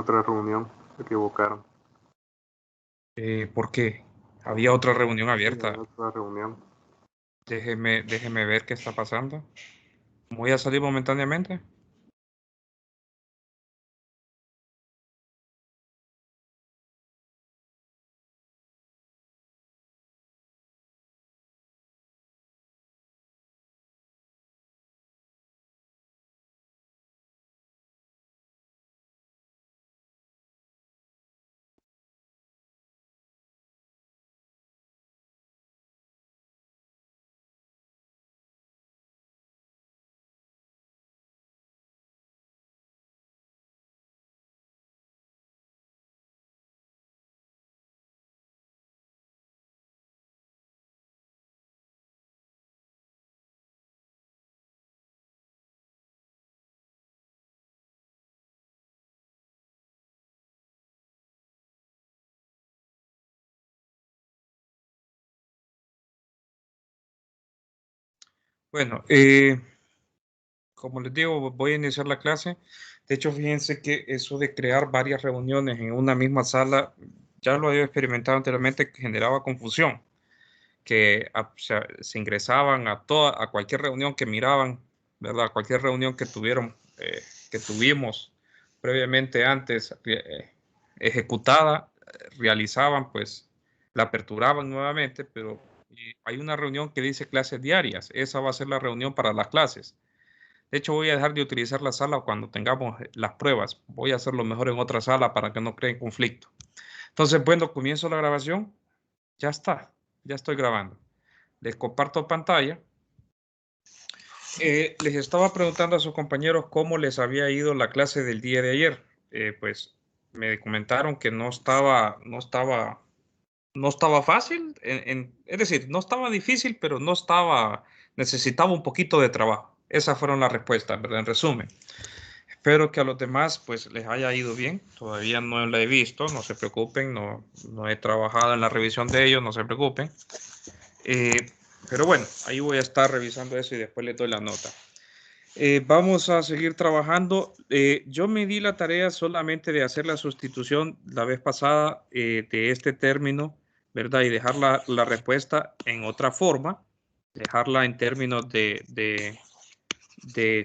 Otra reunión, se equivocaron. ¿Por qué? Había otra reunión abierta. Sí, otra reunión. Déjeme ver qué está pasando. Voy a salir momentáneamente. Bueno, como les digo, voy a iniciar la clase. De hecho, fíjense que eso de crear varias reuniones en una misma sala, ya lo había experimentado anteriormente, que generaba confusión, que o sea, se ingresaban a cualquier reunión que miraban, ¿verdad? Cualquier reunión que que tuvimos previamente antes ejecutada, realizaban, pues la aperturaban nuevamente, pero hay una reunión que dice clases diarias. Esa va a ser la reunión para las clases. De hecho, voy a dejar de utilizar la sala cuando tengamos las pruebas. Voy a hacerlo mejor en otra sala para que no creen conflicto. Entonces, bueno, comienzo la grabación. Ya está, ya estoy grabando. Les comparto pantalla. Les estaba preguntando a sus compañeros cómo les había ido la clase del día de ayer. Pues me comentaron que no estaba fácil, es decir, no estaba difícil, pero necesitaba un poquito de trabajo. Esas fueron las respuestas, ¿verdad? En resumen. Espero que a los demás pues les haya ido bien. Todavía no la he visto, no se preocupen, no he trabajado en la revisión de ellos, no se preocupen. Pero bueno, ahí voy a estar revisando eso y después les doy la nota. Vamos a seguir trabajando. Yo me di la tarea solamente de hacer la sustitución la vez pasada de este término, ¿verdad? Y dejar la respuesta en otra forma, dejarla en términos de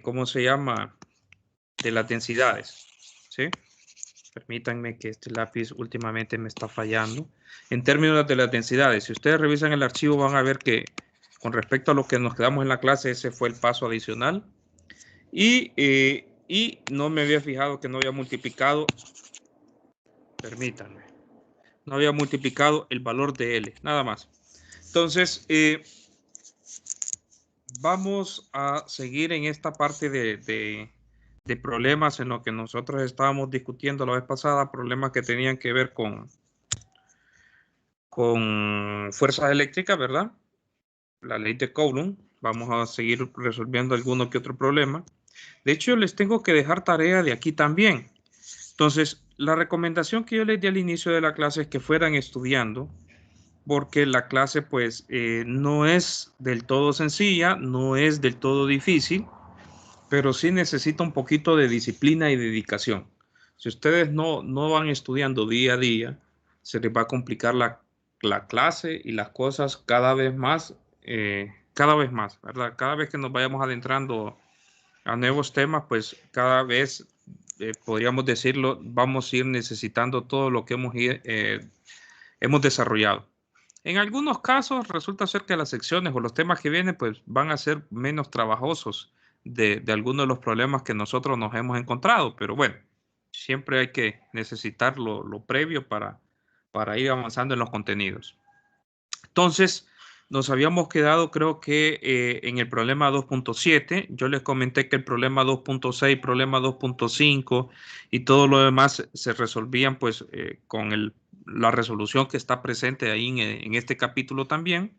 ¿cómo se llama? De las densidades, ¿sí? Permítanme que este lápiz últimamente me está fallando. En términos de las densidades, si ustedes revisan el archivo van a ver que con respecto a lo que nos quedamos en la clase, ese fue el paso adicional. Y no me había fijado que no había multiplicado, permítanme, no había multiplicado el valor de L, nada más. Entonces, vamos a seguir en esta parte de problemas en lo que nosotros estábamos discutiendo la vez pasada, problemas que tenían que ver con fuerzas eléctricas, ¿verdad? La ley de Coulomb. Vamos a seguir resolviendo alguno que otro problema. De hecho, les tengo que dejar tarea de aquí también. Entonces, la recomendación que yo les di al inicio de la clase es que fueran estudiando, porque la clase pues no es del todo sencilla, no es del todo difícil, pero sí necesita un poquito de disciplina y dedicación. Si ustedes no van estudiando día a día, se les va a complicar la clase y las cosas cada vez más, ¿verdad? Cada vez que nos vayamos adentrando a nuevos temas, pues cada vez, podríamos decirlo, vamos a ir necesitando todo lo que hemos desarrollado. En algunos casos resulta ser que las secciones o los temas que vienen pues van a ser menos trabajosos de algunos de los problemas que nosotros nos hemos encontrado, pero bueno, siempre hay que necesitar lo previo para ir avanzando en los contenidos. Entonces, nos habíamos quedado creo que en el problema 2.7, yo les comenté que el problema 2.6, problema 2.5 y todo lo demás se resolvían pues con la resolución que está presente ahí en este capítulo también.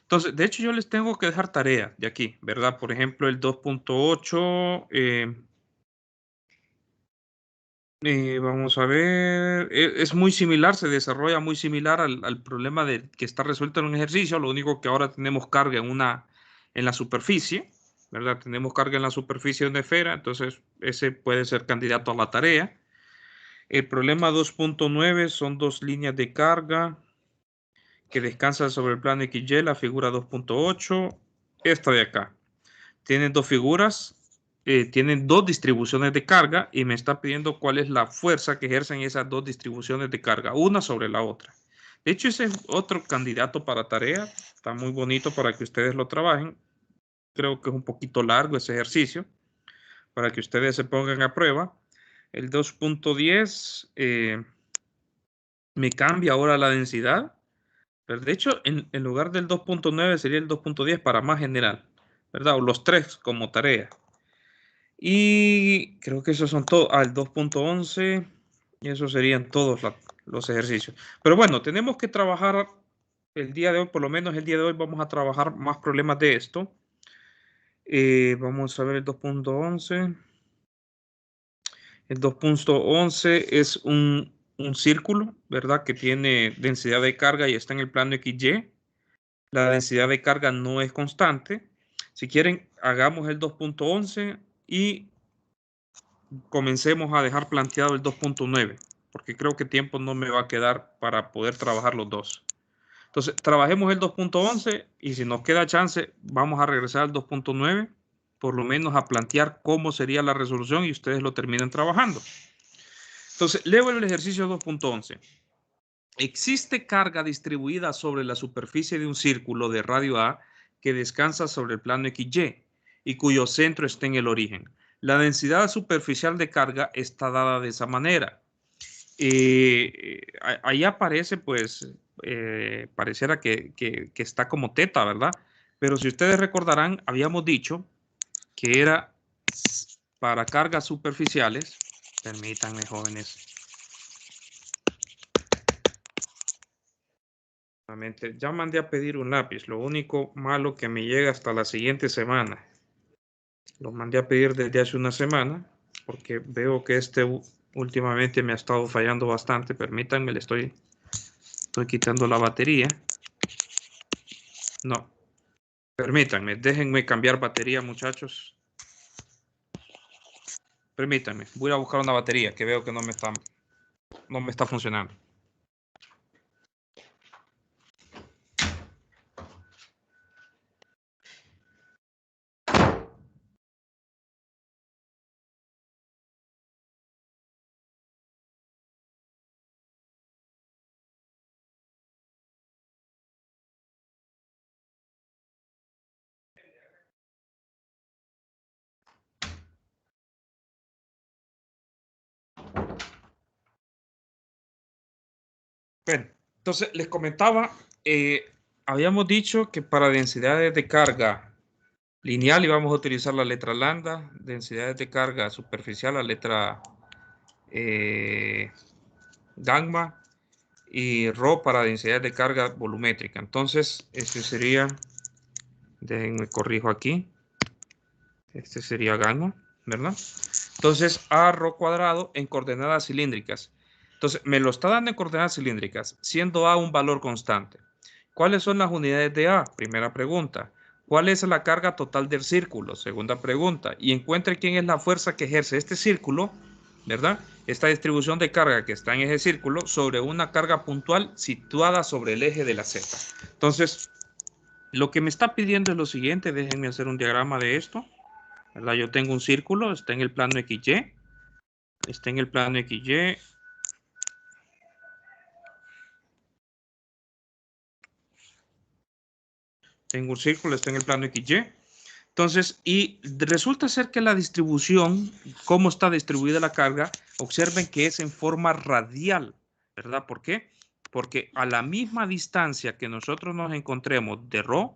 Entonces, de hecho yo les tengo que dejar tarea de aquí, ¿verdad? Por ejemplo, el 2.8, vamos a ver, es muy similar, se desarrolla muy similar al problema que está resuelto en un ejercicio, lo único que ahora tenemos carga en la superficie, ¿verdad? Tenemos carga en la superficie de una esfera, entonces ese puede ser candidato a la tarea. El problema 2.9 son dos líneas de carga que descansan sobre el plano XY, la figura 2.8, esta de acá. Tienen dos figuras, tienen dos distribuciones de carga y me está pidiendo cuál es la fuerza que ejercen esas dos distribuciones de carga, una sobre la otra. De hecho, ese es otro candidato para tarea. Está muy bonito para que ustedes lo trabajen. Creo que es un poquito largo ese ejercicio para que ustedes se pongan a prueba. El 2.10 me cambia ahora la densidad. Pero de hecho, en lugar del 2.9 sería el 2.10 para más general, ¿verdad? O los tres como tarea. Y creo que esos son todos. El 2.11 y esos serían todos los ejercicios. Pero bueno, tenemos que trabajar el día de hoy, por lo menos el día de hoy vamos a trabajar más problemas de esto. Vamos a ver el 2.11. El 2.11 es un círculo, ¿verdad? Que tiene densidad de carga y está en el plano XY. La densidad de carga no es constante. Si quieren, hagamos el 2.11 y comencemos a dejar planteado el 2.9, porque creo que tiempo no me va a quedar para poder trabajar los dos. Entonces, trabajemos el 2.11 y si nos queda chance, vamos a regresar al 2.9, por lo menos a plantear cómo sería la resolución y ustedes lo terminen trabajando. Entonces, leo el ejercicio 2.11. Existe carga distribuida sobre la superficie de un círculo de radio A que descansa sobre el plano XY y cuyo centro está en el origen. La densidad superficial de carga está dada de esa manera. Ahí aparece, pues, pareciera que está como teta, ¿verdad? Pero si ustedes recordarán, habíamos dicho que era para cargas superficiales. Permítanme, jóvenes. Ya mandé a pedir un lápiz. Lo único malo que me llega hasta la siguiente semana. Lo mandé a pedir desde hace una semana porque veo que últimamente me ha estado fallando bastante. Permítanme, estoy quitando la batería. No. Permítanme, déjenme cambiar batería, muchachos. Permítanme, voy a buscar una batería que veo que no me está funcionando. Bueno, entonces les comentaba, habíamos dicho que para densidades de carga lineal íbamos a utilizar la letra lambda, densidades de carga superficial la letra gamma y rho para densidades de carga volumétrica. Entonces, este sería, déjenme corrijo aquí, este sería gamma, ¿verdad? Entonces, A rho cuadrado en coordenadas cilíndricas. Entonces, me lo está dando en coordenadas cilíndricas, siendo A un valor constante. ¿Cuáles son las unidades de A? Primera pregunta. ¿Cuál es la carga total del círculo? Segunda pregunta. Y encuentre quién es la fuerza que ejerce este círculo, ¿verdad? Esta distribución de carga que está en ese círculo sobre una carga puntual situada sobre el eje de la Z. Entonces, lo que me está pidiendo es lo siguiente. Déjenme hacer un diagrama de esto, ¿verdad? Yo tengo un círculo, está en el plano XY. Está en el plano XY. Tengo un círculo, está en el plano XY. Entonces, y resulta ser que la distribución, cómo está distribuida la carga, observen que es en forma radial, ¿verdad? ¿Por qué? Porque a la misma distancia que nosotros nos encontremos de ρ,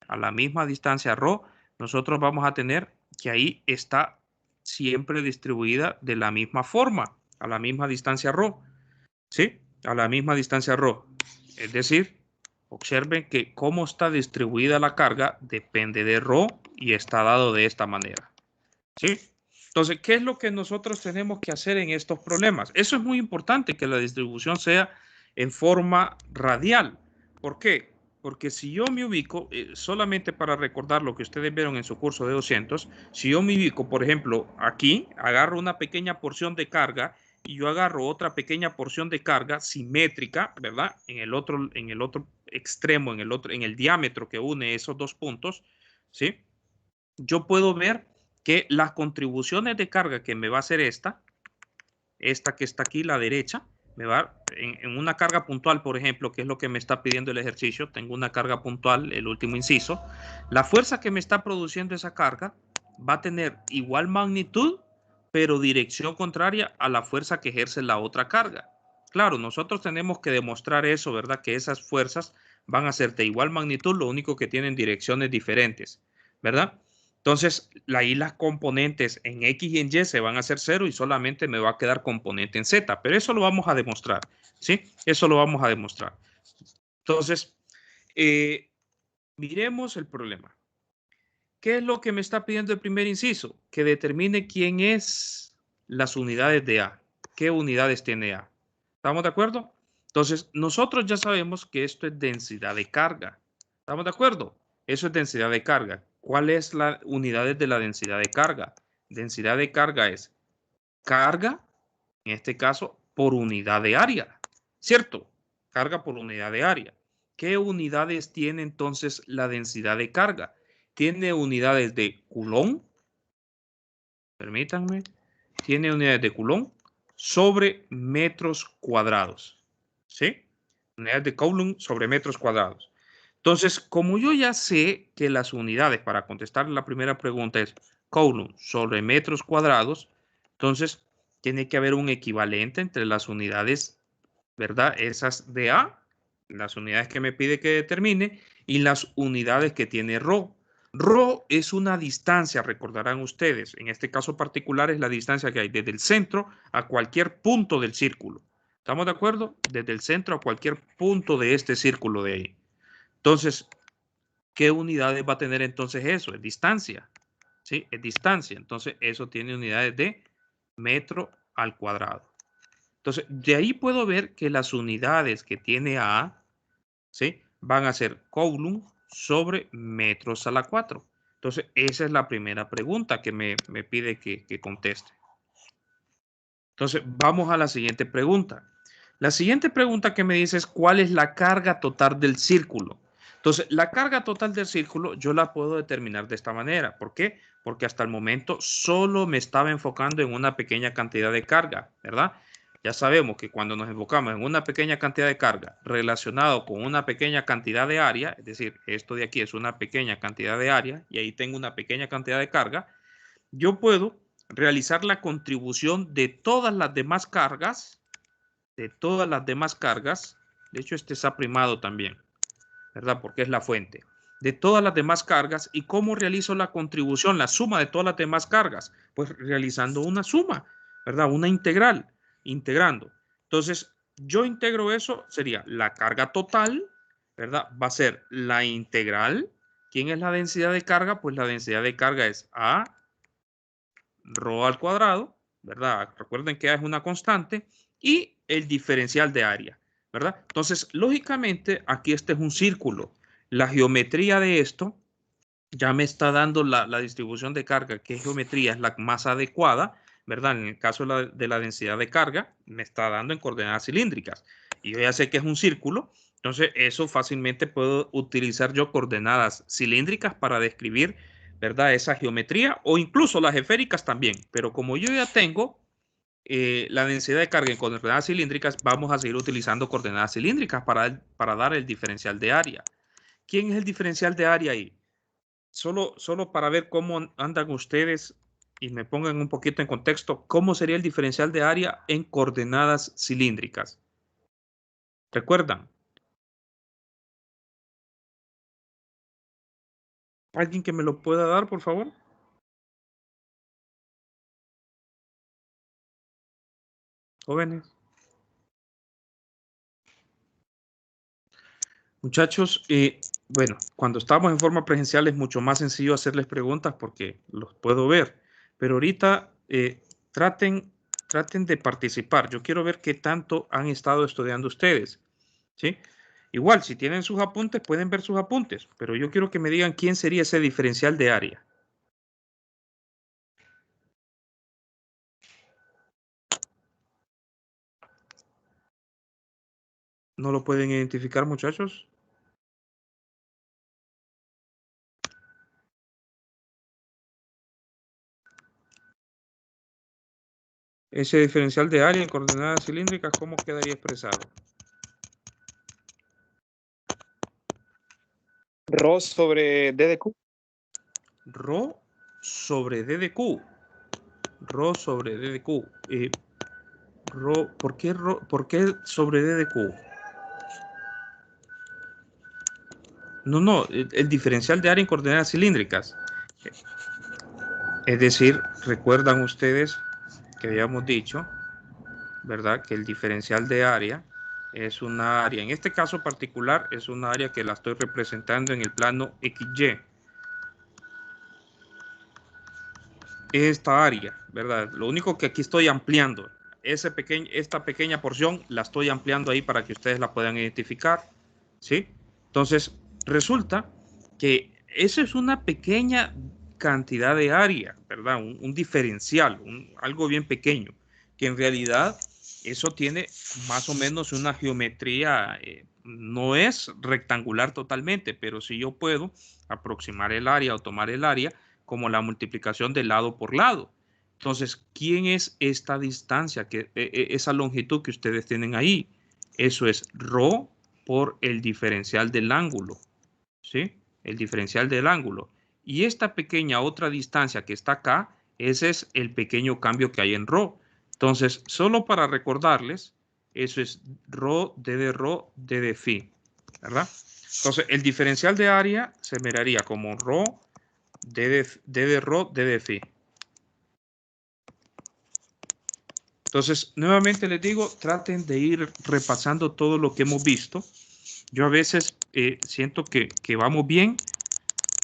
a la misma distancia ρ, nosotros vamos a tener que ahí está siempre distribuida de la misma forma, a la misma distancia ρ, ¿sí? A la misma distancia ρ. Es decir, observen que cómo está distribuida la carga depende de ρ y está dado de esta manera. ¿Sí? Entonces, ¿qué es lo que nosotros tenemos que hacer en estos problemas? Eso es muy importante, que la distribución sea en forma radial. ¿Por qué? Porque si yo me ubico, solamente para recordar lo que ustedes vieron en su curso de 200, si yo me ubico, por ejemplo, aquí, agarro una pequeña porción de carga y yo agarro otra pequeña porción de carga simétrica, ¿verdad? En el otro extremo, en el diámetro que une esos dos puntos, ¿sí? Yo puedo ver que las contribuciones de carga que me va a hacer esta que está aquí, la derecha, me va en una carga puntual, por ejemplo, que es lo que me está pidiendo el ejercicio. Tengo una carga puntual, el último inciso. La fuerza que me está produciendo esa carga va a tener igual magnitud, pero dirección contraria a la fuerza que ejerce la otra carga. Claro, nosotros tenemos que demostrar eso, ¿verdad? Que esas fuerzas van a ser de igual magnitud, lo único que tienen direcciones diferentes, ¿verdad? Entonces, ahí las componentes en X y en Y se van a hacer 0 y solamente me va a quedar componente en Z. Pero eso lo vamos a demostrar, ¿sí? Eso lo vamos a demostrar. Entonces, miremos el problema. ¿Qué es lo que me está pidiendo el primer inciso? Que determine quién es las unidades de A. ¿Qué unidades tiene A? ¿Estamos de acuerdo? Entonces, nosotros ya sabemos que esto es densidad de carga. ¿Estamos de acuerdo? Eso es densidad de carga. ¿Cuáles son las unidades de la densidad de carga? Densidad de carga es carga, en este caso, por unidad de área. ¿Cierto? Carga por unidad de área. ¿Qué unidades tiene entonces la densidad de carga? Tiene unidades de Coulomb. Permítanme. Tiene unidades de Coulomb sobre metros cuadrados. ¿Sí? Unidades de Coulomb sobre metros cuadrados. Entonces, como yo ya sé que las unidades, para contestar la primera pregunta, es Coulomb sobre metros cuadrados, entonces tiene que haber un equivalente entre las unidades, ¿verdad? Esas de A, las unidades que me pide que determine, y las unidades que tiene ρ. Rho es una distancia, recordarán ustedes. En este caso particular es la distancia que hay desde el centro a cualquier punto del círculo. ¿Estamos de acuerdo? Desde el centro a cualquier punto de este círculo de ahí. Entonces, ¿qué unidades va a tener entonces eso? Es distancia. ¿Sí? Es distancia. Entonces, eso tiene unidades de metro al cuadrado. Entonces, de ahí puedo ver que las unidades que tiene A, ¿sí? Van a ser Coulomb sobre metros a la 4. Entonces, esa es la primera pregunta que me pide que conteste. Entonces, vamos a la siguiente pregunta. La siguiente pregunta que me dice es ¿cuál es la carga total del círculo? Entonces, la carga total del círculo yo la puedo determinar de esta manera. ¿Por qué? Porque hasta el momento solo me estaba enfocando en una pequeña cantidad de carga, ¿verdad? Ya sabemos que cuando nos enfocamos en una pequeña cantidad de carga relacionado con una pequeña cantidad de área, es decir, esto de aquí es una pequeña cantidad de área y ahí tengo una pequeña cantidad de carga, yo puedo realizar la contribución de todas las demás cargas, de hecho este está primado también, ¿verdad? Porque es la fuente, de todas las demás cargas. ¿Y cómo realizo la contribución, la suma de todas las demás cargas? Pues realizando una suma, ¿verdad? Una integral, integrando. Entonces, yo integro eso, sería la carga total, ¿verdad? Va a ser la integral. ¿Quién es la densidad de carga? Pues la densidad de carga es A rho al cuadrado, ¿verdad? Recuerden que A es una constante y el diferencial de área, ¿verdad? Entonces, lógicamente, aquí este es un círculo. La geometría de esto ya me está dando la distribución de carga, que geometría es la más adecuada, ¿verdad? En el caso de la densidad de carga, me está dando en coordenadas cilíndricas. Y yo ya sé que es un círculo, entonces eso fácilmente puedo utilizar yo coordenadas cilíndricas para describir, ¿verdad? Esa geometría o incluso las esféricas también. Pero como yo ya tengo la densidad de carga en coordenadas cilíndricas, vamos a seguir utilizando coordenadas cilíndricas para dar el diferencial de área. ¿Quién es el diferencial de área ahí? Solo para ver cómo andan ustedes y me pongan un poquito en contexto, ¿cómo sería el diferencial de área en coordenadas cilíndricas? ¿Recuerdan? ¿Alguien que me lo pueda dar, por favor? Jóvenes. Muchachos, bueno, cuando estamos en forma presencial es mucho más sencillo hacerles preguntas porque los puedo ver, pero ahorita traten de participar. Yo quiero ver qué tanto han estado estudiando ustedes, ¿sí? Igual, si tienen sus apuntes, pueden ver sus apuntes, pero yo quiero que me digan quién sería ese diferencial de área. ¿No lo pueden identificar, muchachos? Ese diferencial de área en coordenadas cilíndricas, ¿cómo quedaría expresado? Rho sobre D de Q. Rho sobre D de Q. Rho sobre D de Q. ¿Por qué sobre D de Q? No, el diferencial de área en coordenadas cilíndricas. Es decir, recuerdan ustedes que habíamos dicho, ¿verdad? Que el diferencial de área es una área, en este caso particular, es una área que la estoy representando en el plano XY. Esta área, ¿verdad? Lo único que aquí estoy ampliando, esta pequeña porción la estoy ampliando ahí para que ustedes la puedan identificar, ¿sí? Entonces, resulta que eso es una pequeña cantidad de área, ¿verdad? Un diferencial, algo bien pequeño, que en realidad eso tiene más o menos una geometría, no es rectangular totalmente, pero si yo puedo aproximar el área o tomar el área como la multiplicación de lado por lado. Entonces, ¿quién es esta distancia, esa longitud que ustedes tienen ahí? Eso es ρ por el diferencial del ángulo, ¿sí? El diferencial del ángulo. Y esta pequeña otra distancia que está acá, ese es el pequeño cambio que hay en ρ. Entonces, solo para recordarles, eso es ρ, d de phi, ¿verdad? Entonces, el diferencial de área se miraría como ρ d de ρ, d de phi. Entonces, nuevamente les digo, traten de ir repasando todo lo que hemos visto. Yo a veces siento que vamos bien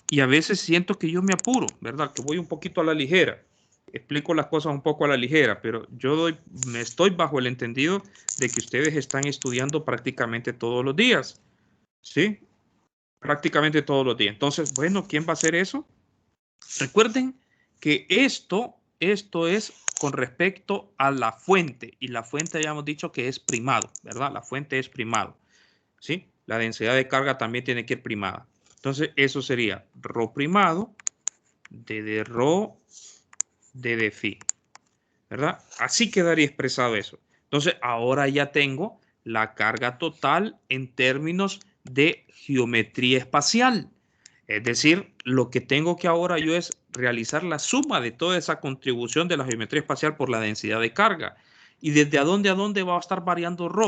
y a veces siento que yo me apuro, ¿verdad? Que voy un poquito a la ligera. Explico las cosas un poco a la ligera, pero me estoy bajo el entendido de que ustedes están estudiando prácticamente todos los días, ¿sí? Prácticamente todos los días. Entonces, bueno, ¿quién va a hacer eso? Recuerden que esto es con respecto a la fuente, y la fuente ya hemos dicho que es primado, ¿verdad? La fuente es primado, ¿sí? La densidad de carga también tiene que ir primada. Entonces, eso sería ρ primado de ρ de phi, ¿verdad? Así quedaría expresado eso. Entonces, ahora ya tengo la carga total en términos de geometría espacial. Es decir, lo que tengo que ahora yo es realizar la suma de toda esa contribución de la geometría espacial por la densidad de carga. ¿Y desde a dónde va a estar variando ρ?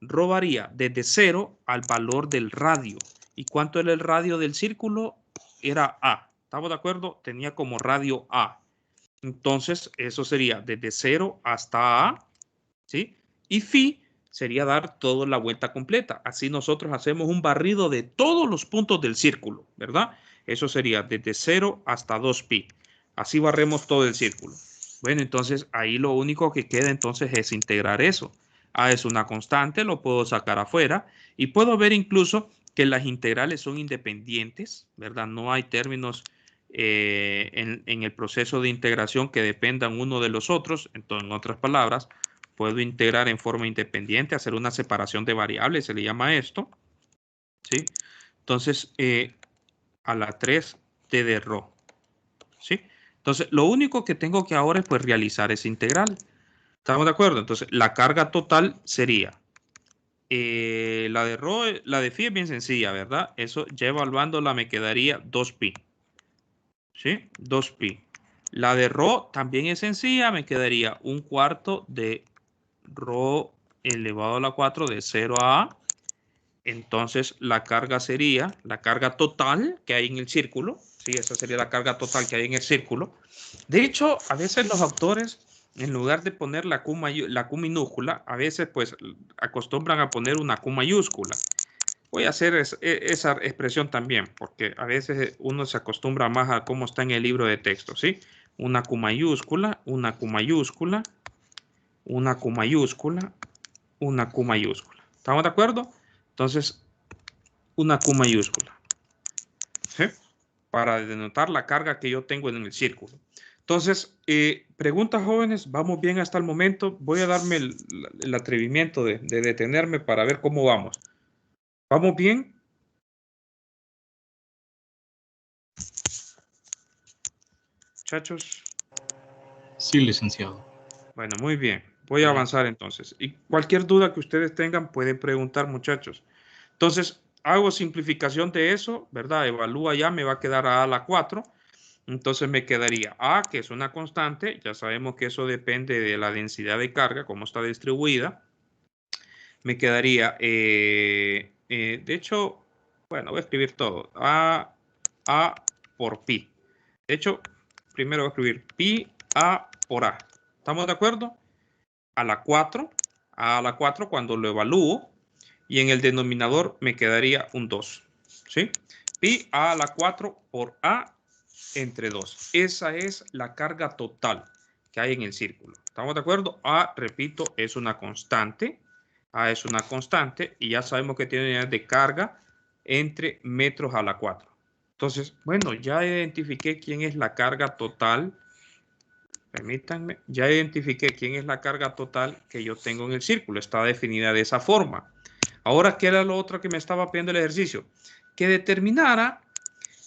ρ varía desde 0 al valor del radio. ¿Y cuánto era el radio del círculo? Era A. ¿Estamos de acuerdo? Tenía como radio A. Entonces, eso sería desde 0 hasta A, ¿sí? Y phi sería dar toda la vuelta completa. Así nosotros hacemos un barrido de todos los puntos del círculo, ¿verdad? Eso sería desde 0 hasta 2pi. Así barremos todo el círculo. Bueno, entonces ahí lo único que queda entonces es integrar eso. A es una constante, lo puedo sacar afuera y puedo ver incluso que las integrales son independientes, ¿verdad? No hay términos en el proceso de integración que dependan uno de los otros. Entonces, en otras palabras, puedo integrar en forma independiente, hacer una separación de variables, se le llama esto, ¿sí? Entonces, a la 3 t de ρ, ¿sí? Entonces, lo único que tengo que ahora es pues realizar esa integral. ¿Estamos de acuerdo? Entonces, la carga total sería la de ρ, la de phi es bien sencilla, ¿verdad? Eso ya evaluándola me quedaría 2pi, ¿sí? 2pi. La de ρ también es sencilla, me quedaría 1/4 de ρ elevado a la 4 de 0 a A. Entonces la carga sería la carga total que hay en el círculo. Sí, esa sería la carga total que hay en el círculo. De hecho, a veces los autores, en lugar de poner la Q minúscula, a veces pues acostumbran a poner una Q mayúscula. Voy a hacer esa expresión también, porque a veces uno se acostumbra más a cómo está en el libro de texto, ¿sí? Una Q mayúscula, una Q mayúscula, una Q mayúscula, una Q mayúscula. ¿Estamos de acuerdo? Entonces, una Q mayúscula, ¿sí? Para denotar la carga que yo tengo en el círculo. Entonces, preguntas jóvenes, vamos bien hasta el momento. Voy a darme el atrevimiento de detenerme para ver cómo vamos. ¿Vamos bien? Muchachos. Sí, licenciado. Bueno, muy bien. Voy a avanzar entonces. Y cualquier duda que ustedes tengan, pueden preguntar, muchachos. Entonces, hago simplificación de eso, ¿verdad? Evalúa ya, me va a quedar a la 4. Entonces me quedaría A, que es una constante. Ya sabemos que eso depende de la densidad de carga, cómo está distribuida. Me quedaría, de hecho, bueno, voy a escribir todo. A por pi. De hecho, primero voy a escribir pi A por A. ¿Estamos de acuerdo? A la 4. A la 4 cuando lo evalúo. Y en el denominador me quedaría un 2. ¿Sí? Pi A la 4 por A entre 2. Esa es la carga total que hay en el círculo. ¿Estamos de acuerdo? A, repito, es una constante. A es una constante y ya sabemos que tiene unidades de carga entre metros a la 4. Entonces, bueno, ya identifiqué quién es la carga total. Permítanme, ya identifiqué quién es la carga total que yo tengo en el círculo. Está definida de esa forma. Ahora, ¿qué era lo otro que me estaba pidiendo el ejercicio? Que determinara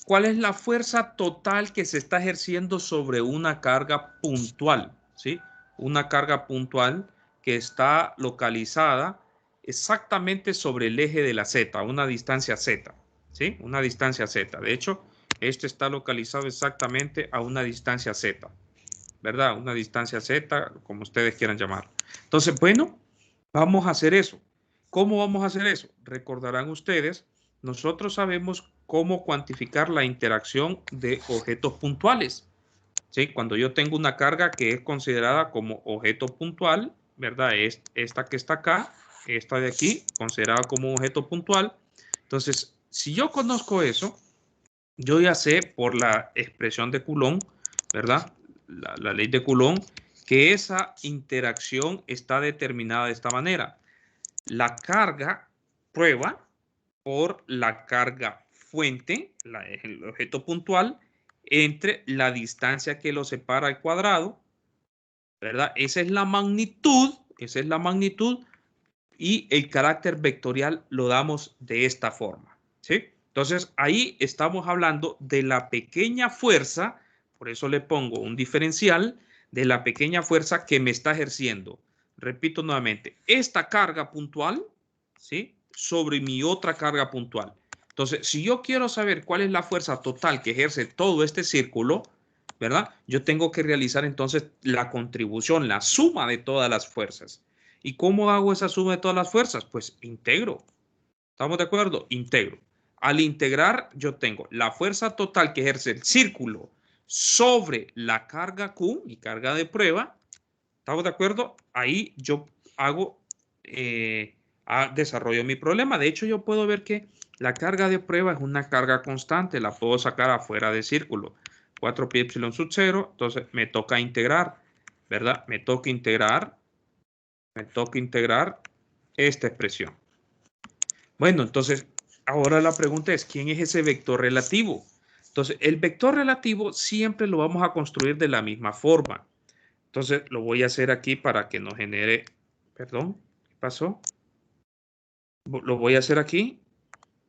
cuál es la fuerza total que se está ejerciendo sobre una carga puntual, ¿sí? Una carga puntual que está localizada exactamente sobre el eje de la Z, una distancia Z, ¿sí? Una distancia Z. De hecho, este está localizado exactamente a una distancia Z, ¿verdad? Una distancia Z, como ustedes quieran llamar. Entonces, bueno, vamos a hacer eso. ¿Cómo vamos a hacer eso? Recordarán ustedes, nosotros sabemos cómo cuantificar la interacción de objetos puntuales. ¿Sí? Cuando yo tengo una carga que es considerada como objeto puntual, ¿verdad? Es esta que está acá, esta de aquí, considerada como objeto puntual. Entonces, si yo conozco eso, yo ya sé por la expresión de Coulomb, ¿verdad? La ley de Coulomb, que esa interacción está determinada de esta manera. La carga prueba por la carga fuente, el objeto puntual, entre la distancia que lo separa al cuadrado, ¿verdad? Esa es la magnitud, y el carácter vectorial lo damos de esta forma, ¿sí? Entonces, ahí estamos hablando de la pequeña fuerza, por eso le pongo un diferencial, de la pequeña fuerza que me está ejerciendo. Repito nuevamente, esta carga puntual, ¿sí? Sobre mi otra carga puntual. Entonces, si yo quiero saber cuál es la fuerza total que ejerce todo este círculo, ¿verdad? Yo tengo que realizar entonces la contribución, la suma de todas las fuerzas. ¿Y cómo hago esa suma de todas las fuerzas? Pues integro. ¿Estamos de acuerdo? Integro. Al integrar, yo tengo la fuerza total que ejerce el círculo sobre la carga Q, mi carga de prueba. ¿Estamos de acuerdo? Ahí yo hago, desarrollo mi problema. De hecho, yo puedo ver que la carga de prueba es una carga constante. La puedo sacar afuera del círculo. 4 pi epsilon sub 0. Entonces, me toca integrar, ¿verdad? Me toca integrar esta expresión. Bueno, entonces, ahora la pregunta es, ¿quién es ese vector relativo? Entonces, el vector relativo siempre lo vamos a construir de la misma forma. Entonces, lo voy a hacer aquí para que nos genere... Perdón, ¿qué pasó? Lo voy a hacer aquí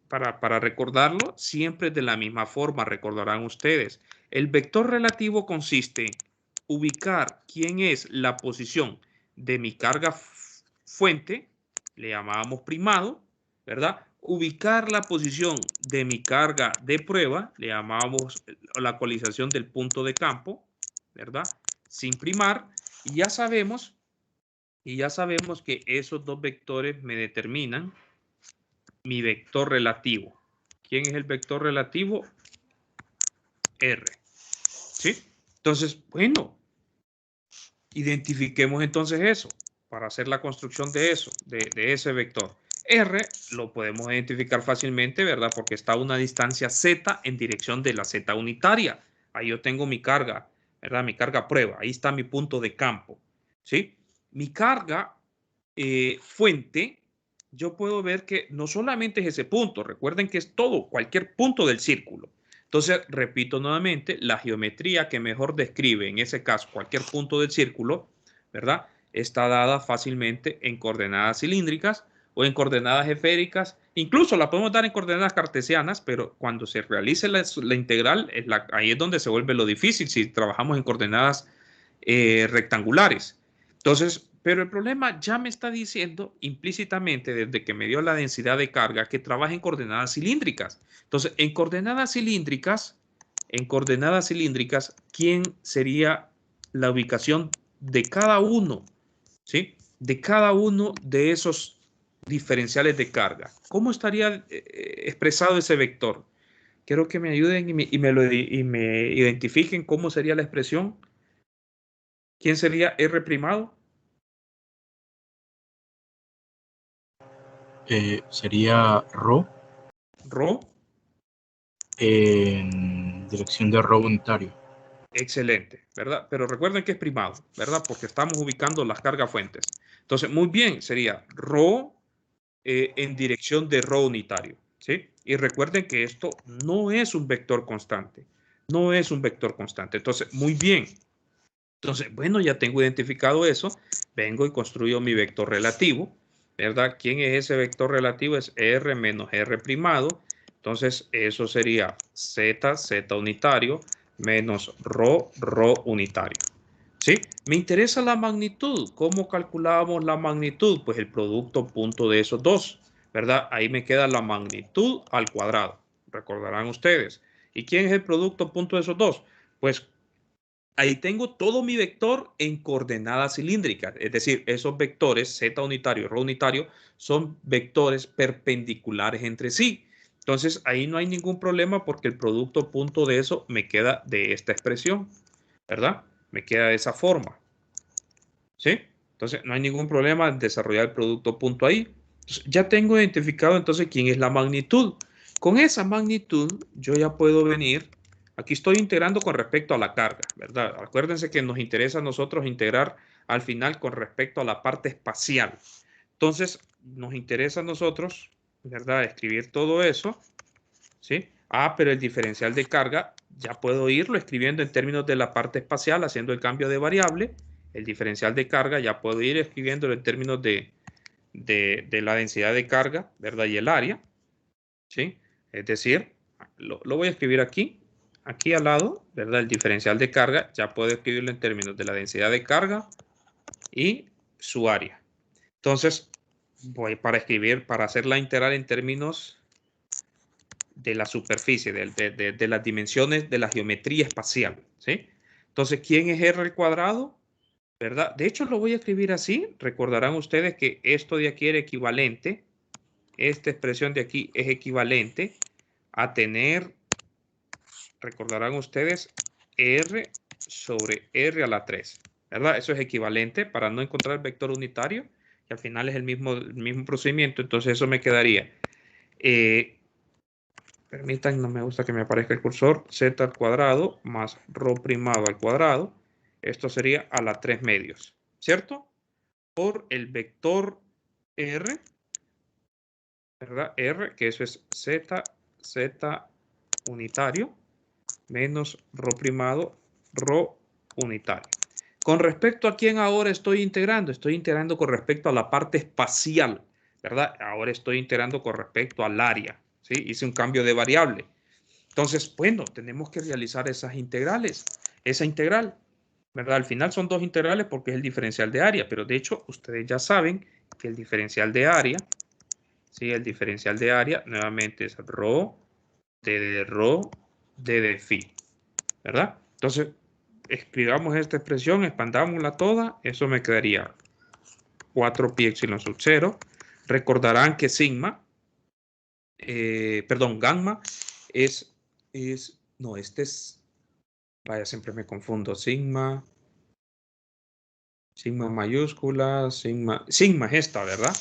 para recordarlo siempre de la misma forma, recordarán ustedes. El vector relativo consiste en ubicar quién es la posición de mi carga fuente, le llamábamos primado, ¿verdad? Ubicar la posición de mi carga de prueba, le llamábamos la ecualización del punto de campo, ¿verdad? Sin primar, y ya sabemos que esos dos vectores me determinan mi vector relativo. ¿Quién es el vector relativo? R. ¿Sí? Entonces, bueno, identifiquemos entonces eso para hacer la construcción de eso, de ese vector. R lo podemos identificar fácilmente, ¿verdad? Porque está a una distancia Z en dirección de la Z unitaria. Ahí yo tengo mi carga, ¿verdad? Mi carga prueba. Ahí está mi punto de campo, ¿sí? Mi carga fuente, yo puedo ver que no solamente es ese punto, recuerden que es todo, cualquier punto del círculo. Entonces, repito nuevamente, la geometría que mejor describe, en ese caso, cualquier punto del círculo, ¿verdad? Está dada fácilmente en coordenadas cilíndricas o en coordenadas esféricas. Incluso la podemos dar en coordenadas cartesianas, pero cuando se realice la integral, ahí es donde se vuelve lo difícil si trabajamos en coordenadas rectangulares. Entonces, pero el problema ya me está diciendo implícitamente desde que me dio la densidad de carga que trabaja en coordenadas cilíndricas. Entonces, en coordenadas cilíndricas, ¿quién sería la ubicación de cada uno? ¿Sí? De cada uno de esos diferenciales de carga. ¿Cómo estaría expresado ese vector? Quiero que me ayuden y me identifiquen cómo sería la expresión. ¿Quién sería R primado? Sería ρ Rho. en dirección de ρ unitario. Excelente, ¿verdad? Pero recuerden que es primado, ¿verdad? Porque estamos ubicando las cargas fuentes. Entonces, muy bien, sería ρ en dirección de ρ unitario, ¿sí? Y recuerden que esto no es un vector constante. No es un vector constante. Entonces, muy bien. Entonces, bueno, ya tengo identificado eso. Vengo y construyo mi vector relativo, ¿verdad? ¿Quién es ese vector relativo? Es R menos R primado. Entonces, eso sería Z, Z unitario, menos ρ, ρ unitario. ¿Sí? Me interesa la magnitud. ¿Cómo calculábamos la magnitud? Pues el producto punto de esos dos, ¿verdad? Ahí me queda la magnitud al cuadrado. Recordarán ustedes. ¿Y quién es el producto punto de esos dos? Pues ahí tengo todo mi vector en coordenadas cilíndricas. Es decir, esos vectores Z unitario y ρ unitario son vectores perpendiculares entre sí. Entonces, ahí no hay ningún problema porque el producto punto de eso me queda de esta expresión, ¿verdad? Me queda de esa forma. ¿Sí? Entonces, no hay ningún problema en desarrollar el producto punto ahí. Entonces, ya tengo identificado entonces quién es la magnitud. Con esa magnitud, yo ya puedo venir. Aquí estoy integrando con respecto a la carga, ¿verdad? Acuérdense que nos interesa a nosotros integrar al final con respecto a la parte espacial. Entonces, nos interesa a nosotros, ¿verdad? Escribir todo eso, ¿sí? Pero el diferencial de carga ya puedo irlo escribiendo en términos de la parte espacial, haciendo el cambio de variable. El diferencial de carga ya puedo ir escribiéndolo en términos de la densidad de carga, ¿verdad? Y el área, ¿sí? Es decir, lo voy a escribir aquí al lado, ¿verdad? El diferencial de carga ya puedo escribirlo en términos de la densidad de carga y su área. Entonces, voy para hacer la integral en términos de la superficie, de las dimensiones de la geometría espacial, ¿sí? Entonces, ¿quién es R al cuadrado? ¿Verdad? De hecho, lo voy a escribir así. Recordarán ustedes que esto de aquí era equivalente. Esta expresión de aquí es equivalente a tener, recordarán ustedes, R sobre R a la 3. ¿Verdad? Eso es equivalente para no encontrar el vector unitario, que al final es el mismo procedimiento. Entonces, eso me quedaría. Permitan, no me gusta que me aparezca el cursor, z al cuadrado más ρ primado al cuadrado. Esto sería a la 3 medios, ¿cierto? Por el vector R, ¿verdad? R, que eso es z unitario, menos ρ primado, ρ unitario. Con respecto a quién ahora estoy integrando con respecto a la parte espacial, ¿verdad? Ahora estoy integrando con respecto al área, ¿sí? Hice un cambio de variable. Entonces, bueno, tenemos que realizar esas integrales, esa integral, ¿verdad? Al final son dos integrales porque es el diferencial de área, pero de hecho ustedes ya saben que el diferencial de área, ¿sí? El diferencial de área nuevamente es ρ de phi, ¿verdad? Entonces, escribamos esta expresión, expandámosla toda, eso me quedaría 4pi epsilon sub 0. Recordarán que sigma, gamma no, este es, vaya, siempre me confundo, sigma mayúscula, sigma es esta, ¿verdad?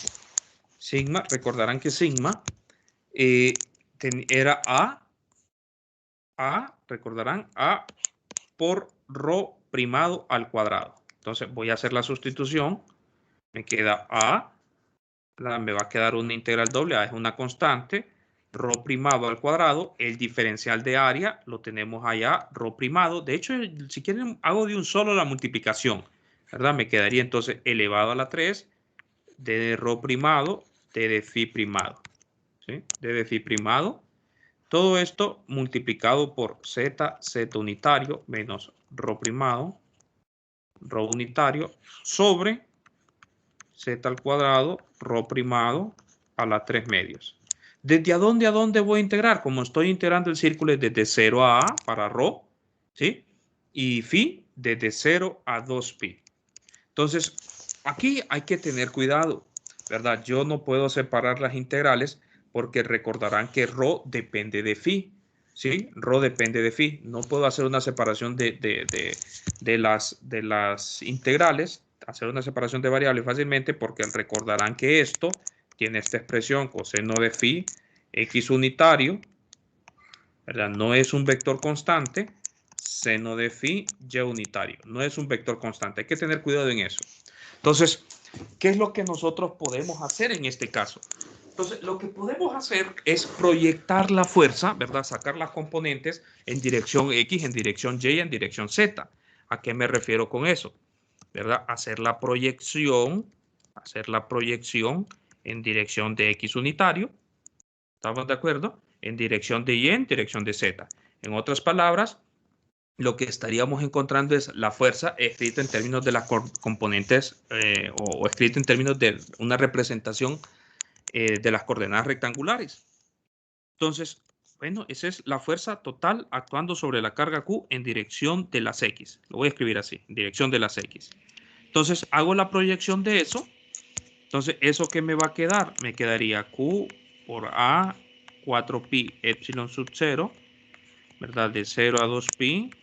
Sigma, recordarán que sigma era recordarán A por ρ primado al cuadrado. Entonces voy a hacer la sustitución, me queda A, me va a quedar una integral doble, A es una constante, rho primado al cuadrado, el diferencial de área lo tenemos allá, rho primado. De hecho, si quieren, hago de un solo la multiplicación, ¿verdad? Me quedaría entonces elevado a la 3 de rho primado, d de phi primado, ¿sí? D de phi primado. Todo esto multiplicado por z unitario menos rho primado, rho unitario, sobre z al cuadrado, rho primado a la 3 medios. ¿Desde a dónde voy a integrar? Como estoy integrando el círculo desde 0 a a para rho, ¿sí? Y phi desde 0 a 2pi. Entonces, aquí hay que tener cuidado, ¿verdad? Yo no puedo separar las integrales porque recordarán que rho depende de phi, ¿sí? Rho depende de phi. No puedo hacer una separación de las integrales, hacer una separación de variables fácilmente porque recordarán que esto tiene esta expresión coseno de phi x unitario, ¿verdad? No es un vector constante, seno de phi y unitario. No es un vector constante. Hay que tener cuidado en eso. Entonces, ¿qué es lo que nosotros podemos hacer en este caso? Entonces, lo que podemos hacer es proyectar la fuerza, ¿verdad? Sacar las componentes en dirección X, en dirección Y, en dirección Z. ¿A qué me refiero con eso? ¿Verdad? Hacer la proyección en dirección de X unitario. ¿Estamos de acuerdo? En dirección de Y, en dirección de Z. En otras palabras, lo que estaríamos encontrando es la fuerza escrita en términos de las componentes o escrita en términos de una representación de las coordenadas rectangulares. Entonces, bueno, esa es la fuerza total actuando sobre la carga Q en dirección de las X. Lo voy a escribir así, en dirección de las X. Entonces, hago la proyección de eso. Entonces, ¿eso qué me va a quedar? Me quedaría Q por A 4pi epsilon sub 0, ¿verdad? De 0 a 2pi,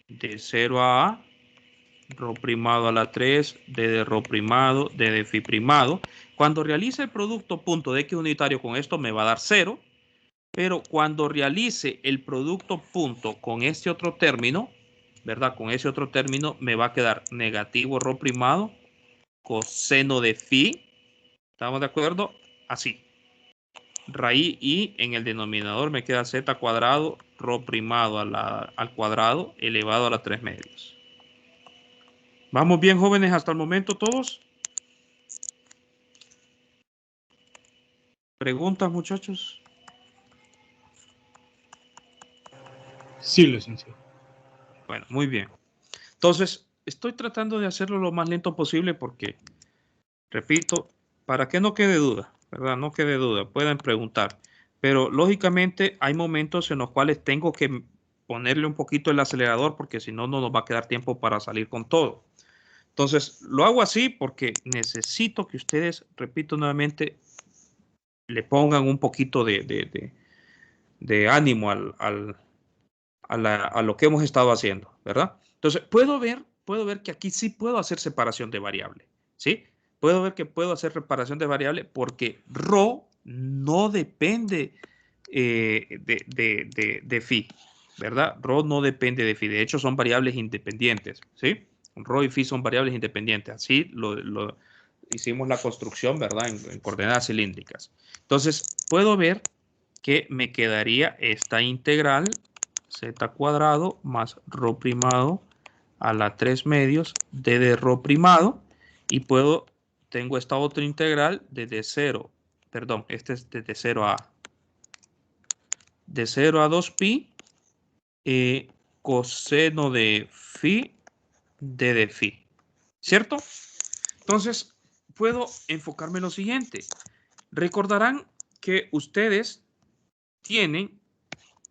de 0 a A, rho primado a la 3, d de rho primado, d de phi primado. Cuando realice el producto punto de x unitario con esto me va a dar 0, pero cuando realice el producto punto con este otro término, ¿verdad? Con ese otro término me va a quedar negativo rho primado coseno de phi. ¿Estamos de acuerdo? Así. Raíz y en el denominador me queda z cuadrado rho primado al cuadrado elevado a la 3 medios. ¿Vamos bien, jóvenes, hasta el momento todos? ¿Preguntas, muchachos? Sí, licenciado. Bueno, muy bien. Entonces, estoy tratando de hacerlo lo más lento posible porque, repito, para que no quede duda, ¿verdad? No quede duda, pueden preguntar. Pero, lógicamente, hay momentos en los cuales tengo que ponerle un poquito el acelerador porque si no, no nos va a quedar tiempo para salir con todo. Entonces, lo hago así porque necesito que ustedes, repito nuevamente, le pongan un poquito de ánimo a lo que hemos estado haciendo, ¿verdad? Entonces, puedo ver que aquí sí puedo hacer separación de variable, ¿sí? Puedo ver que puedo hacer separación de variable porque rho no depende de phi, ¿verdad? Rho no depende de phi. De hecho, son variables independientes, ¿sí? Rho y phi son variables independientes. Así lo hicimos la construcción, ¿verdad? En coordenadas cilíndricas. Entonces, puedo ver que me quedaría esta integral z cuadrado más rho primado a la 3 medios de rho primado y tengo esta otra integral desde 0, perdón, este es desde 0 a de 0 a 2pi coseno de phi de phi, ¿cierto? Entonces, puedo enfocarme en lo siguiente. Recordarán que ustedes tienen,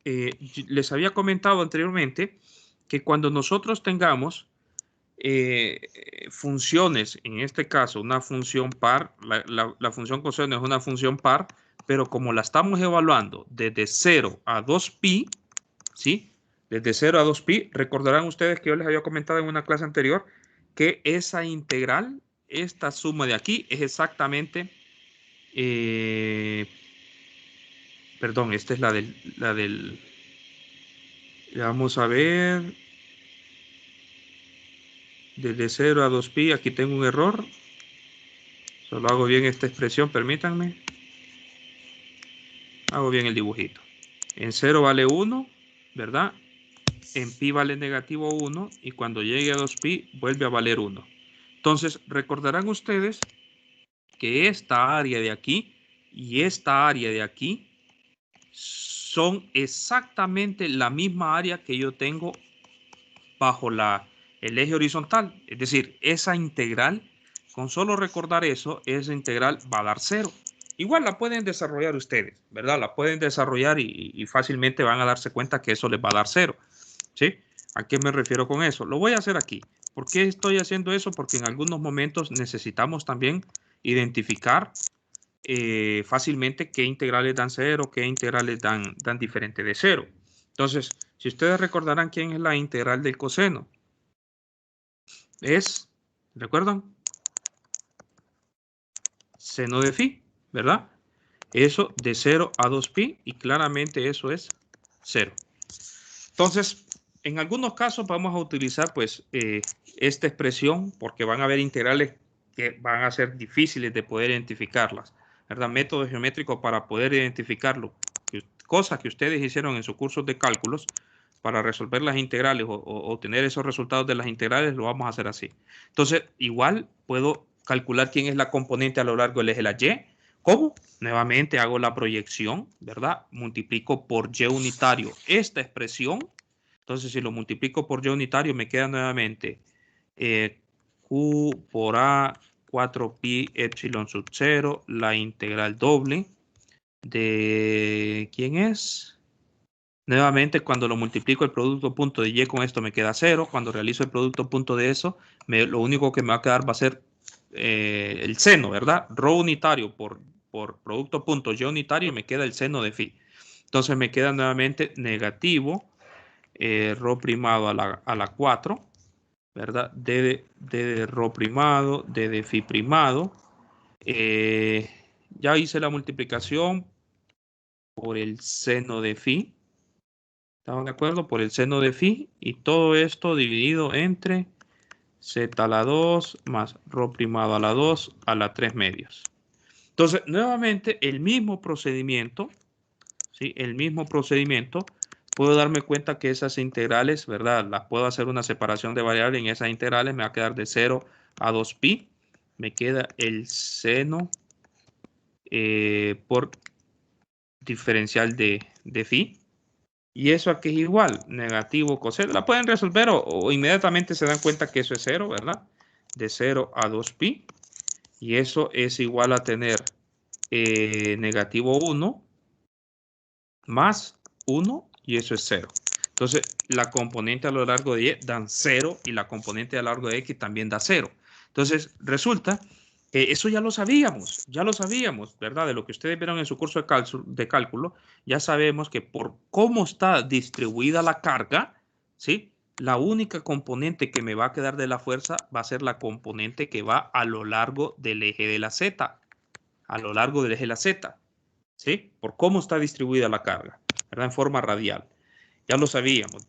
les había comentado anteriormente, que cuando nosotros tengamos funciones, en este caso una función par, la función coseno es una función par, pero como la estamos evaluando desde 0 a 2pi, ¿sí? Desde 0 a 2pi, recordarán ustedes que yo les había comentado en una clase anterior que esa integral, esta suma de aquí, es exactamente, perdón, esta es la del, vamos a ver, desde 0 a 2pi, aquí tengo un error, solo hago bien esta expresión, permítanme. Hago bien el dibujito. En 0 vale 1, ¿verdad? En pi vale negativo 1 y cuando llegue a 2pi vuelve a valer 1. Entonces, recordarán ustedes que esta área de aquí y esta área de aquí son exactamente la misma área que yo tengo bajo el eje horizontal. Es decir, esa integral, con solo recordar eso, esa integral va a dar 0. Igual la pueden desarrollar ustedes, ¿verdad? La pueden desarrollar y fácilmente van a darse cuenta que eso les va a dar 0. ¿Sí? ¿A qué me refiero con eso? Lo voy a hacer aquí. ¿Por qué estoy haciendo eso? Porque en algunos momentos necesitamos también identificar fácilmente qué integrales dan 0, qué integrales dan diferente de 0. Entonces, si ustedes recordarán quién es la integral del coseno, ¿recuerdan? Seno de phi, ¿verdad? Eso de 0 a 2pi y claramente eso es 0. Entonces, en algunos casos vamos a utilizar pues esta expresión porque van a haber integrales que van a ser difíciles de poder identificarlas, ¿verdad? Método geométrico para poder identificarlo. Cosas que ustedes hicieron en sus cursos de cálculos para resolver las integrales o obtener esos resultados de las integrales, lo vamos a hacer así. Entonces, igual puedo calcular quién es la componente a lo largo del eje de la Y. ¿Cómo? Nuevamente hago la proyección, ¿verdad? Multiplico por Y unitario esta expresión. Entonces, si lo multiplico por Y unitario, me queda nuevamente Q por A 4pi epsilon sub 0, la integral doble de... ¿Quién es? Nuevamente, cuando lo multiplico el producto punto de Y con esto me queda 0. Cuando realizo el producto punto de eso, lo único que me va a quedar va a ser el seno, ¿verdad? Rho unitario por producto punto Y unitario y me queda el seno de phi. Entonces me queda nuevamente negativo Rho primado a la 4, ¿verdad? D de Rho primado, D de phi primado. Ya hice la multiplicación por el seno de phi. ¿Estamos de acuerdo? Por el seno de phi y todo esto dividido entre z a la 2 más rho primado a la 2 a la 3 medios. Entonces, nuevamente, el mismo procedimiento, ¿sí? El mismo procedimiento, puedo darme cuenta que esas integrales, ¿verdad? Las puedo hacer una separación de variables en esas integrales, me va a quedar de 0 a 2pi, me queda el seno por diferencial de phi. Y eso aquí es igual, negativo coseno. La pueden resolver o inmediatamente se dan cuenta que eso es 0, ¿verdad? De 0 a 2pi. Y eso es igual a tener negativo 1 más 1 y eso es 0. Entonces, la componente a lo largo de Y dan 0 y la componente a lo largo de X también da 0. Entonces, resulta que eso ya lo sabíamos, ¿verdad? De lo que ustedes vieron en su curso de cálculo, ya sabemos que por cómo está distribuida la carga, ¿sí? La única componente que me va a quedar de la fuerza va a ser la componente que va a lo largo del eje de la Z, a lo largo del eje de la Z, ¿sí? Por cómo está distribuida la carga, ¿verdad? En forma radial. Ya lo sabíamos,